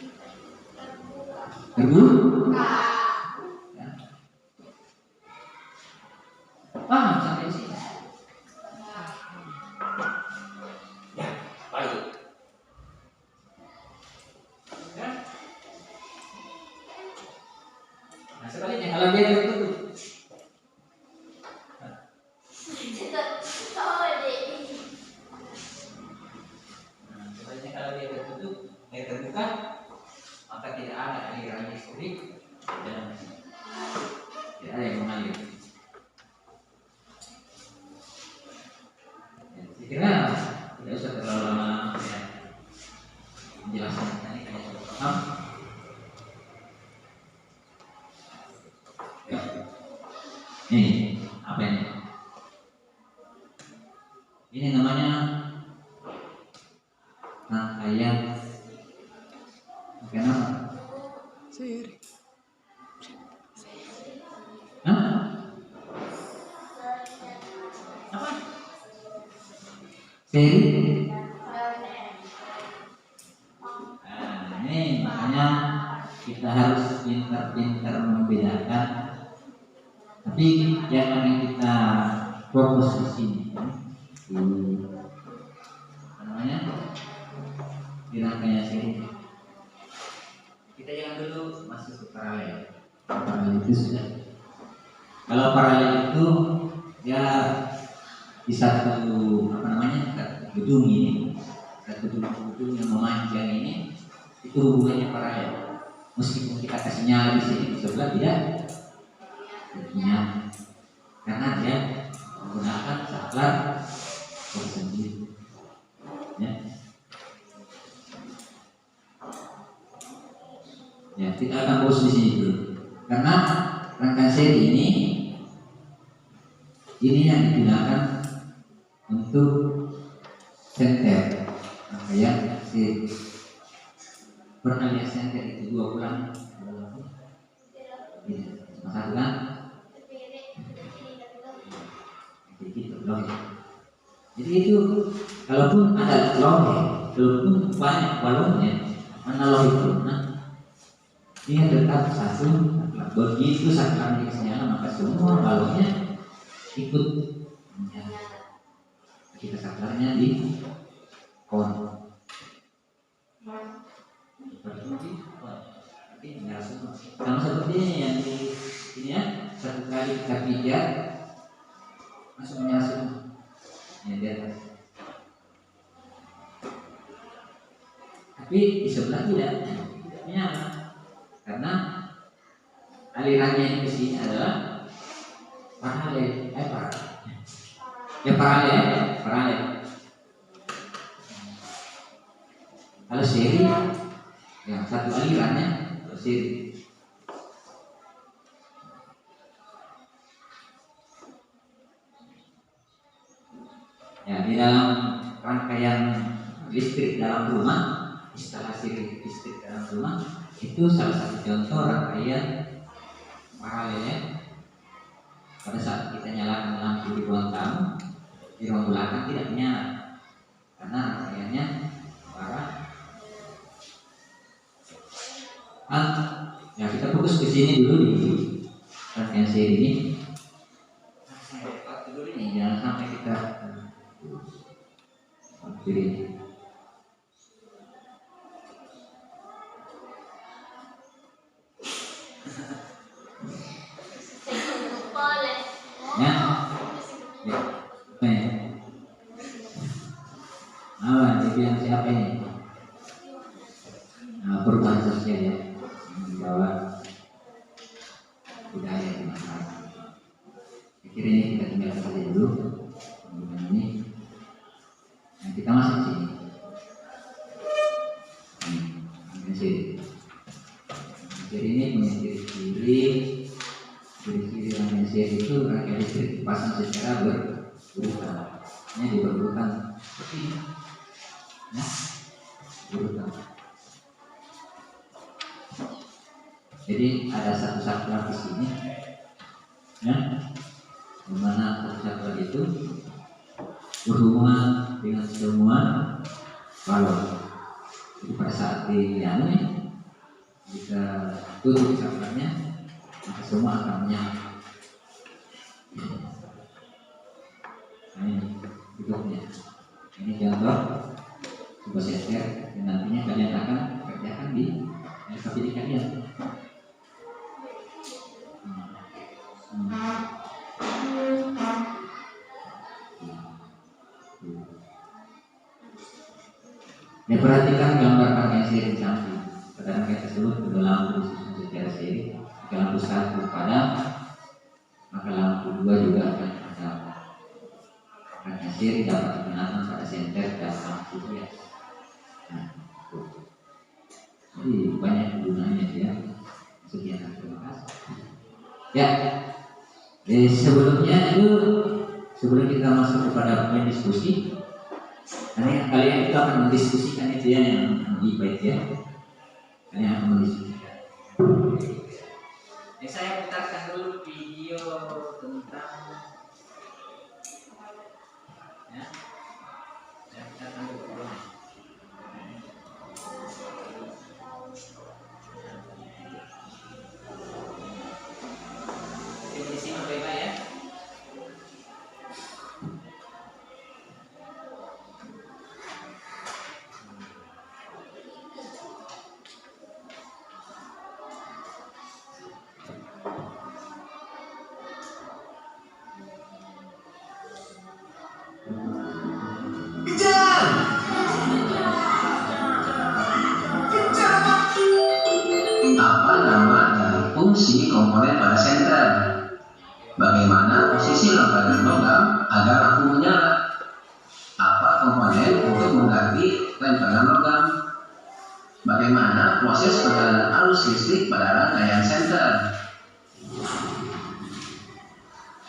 terbuka. Ya. Paham sampai sini? Ya, baik. Ya. Nah, sebaliknya kalau dia tertutup, sebaliknya kalau dia tertutup, dia terbuka, maka tidak ada aliran listrik dan tidak ada yang mengalir. Ya, saya kira tidak usah terlalu lama ya, menjelaskan ini hanya sudah paham. Ya. Ini apa ini? Ini namanya rangkaian kenapa? Seri. Hah? Apa? Seri? Nah, ini makanya kita harus pintar-pintar membedakan. Tapi jangan yang kita fokus di sini. Apa namanya? Di rangkaian seri. Kita jangan dulu masuk ke paralel. Paralel itu sudah. Kalau paralel itu ya di satu apa namanya gedung ini, satu gedung yang memanjang ini, itu hubungannya paralel. Meskipun kita kasih nyala di sini di sebelah tidak nyala, karena dia menggunakan saklar tersendiri. Ya. Ya, kita akan fokus di sini dulu. Karena rangkaian seri ini yang digunakan untuk senter. Rangkaian seri. Pernah lihat senter itu 2 bulan? Satu kan? Gitu loh. Jadi itu kalaupun ada loh, walaupun banyak balonnya, analog itu, nah dia tetap satu. Begitu saklarnya nyala, maka semua balonnya ikut menyala. Kita saklarnya di on. Seperti menyala semua. Sama seperti ini yang di ini ya, satu kali kita pijat langsung menyala semua. Yang di atas. Tapi di sebelah tidak menyala. Karena alirannya ini ke sini adalah paralel, paralel. Kalau seri, yang satu alirannya seri. Ya, di dalam rangkaian listrik dalam rumah, instalasi listrik dalam rumah, itu salah satu contoh rangkaian paralel ya. Pada saat kita nyalakan lampu di ruang tamu, di ruang belakang tidak menyala karena rangkaiannya paralel. Ya, kita fokus ke sini dulu di rangkaian seri ini. Saya record dulu ini, jangan sampai kita Jadi Boleh. ya, ya, apa ya? Jadi yang siapa ini? Perubahan sosial ya, membawa budaya di masyarakat. Akhirnya ini kita tinggalkan saja dulu. Kemudian ini, nah kita masuk sini. Jadi ini punya ciri-ciri. Ciri-ciri rangkaian sihir itu rangkaian listrik dipasang secara berurutan. Ini diberurutan seperti ini. Ya, berurutan. Jadi ada satu saklar di sini, ya, di mana satu saklar itu berhubungan dengan semua balon. Jadi pada saat ini jika tutup saklarnya, maka semua akan menyala. Nah ini tutupnya. Ini contoh sebuah senter yang nantinya kalian akan kerjakan di LKPD kalian. Ya, perhatikan gambar rangkaian sihir di samping. Pada rangkaian tersebut ada lampu disusun secara seri. Jika lampu 1 padam, maka lampu 2 juga akan padam. Rangkaian sihir dapat digunakan pada senter dan lampu hias. Nah, itu. Jadi banyak gunanya ya. Sekian, terima kasih. Ya, sebelumnya itu sebelum kita masuk kepada poin diskusi, karena kalian itu akan mendiskusikan itu ya yang baik ya. Kalian akan mendiskusikan. Saya putarkan dulu video tentang ya. Saya putarkan dulu. Di sini baik ya. Apa nama dan fungsi komponen pada senter? Bagaimana posisi logam dan logam agar lampu menyala? Apa komponen untuk mengganti lempengan logam? Bagaimana proses perjalanan arus listrik pada rangkaian senter?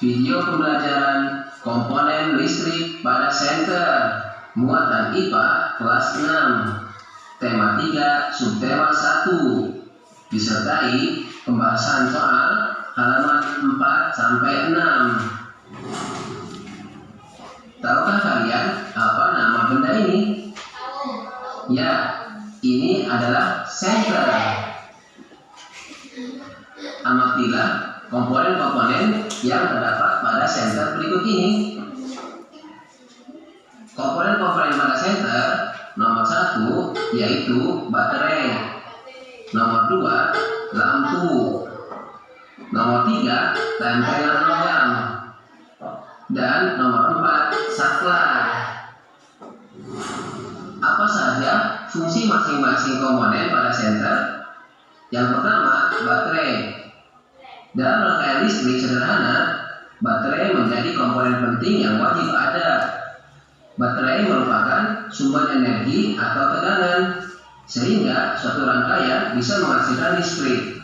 Video pembelajaran komponen listrik pada senter muatan IPA kelas 6 tema 3 subtema 1 disertai pembahasan soal halaman 4 sampai 6. Tahukah kalian apa nama benda ini? Ya, ini adalah senter. Amatilah komponen-komponen yang terdapat pada senter berikut ini. Komponen-komponen pada senter nomor 1 yaitu baterai, nomor 2 lampu, nomor 3 lempengan logam, dan nomor 4 saklar. Apa saja fungsi masing-masing komponen pada senter? Yang pertama, baterai. Dalam rangkaian listrik sederhana, baterai menjadi komponen penting yang wajib ada. Baterai merupakan sumber energi atau tegangan, sehingga suatu rangkaian bisa menghasilkan listrik.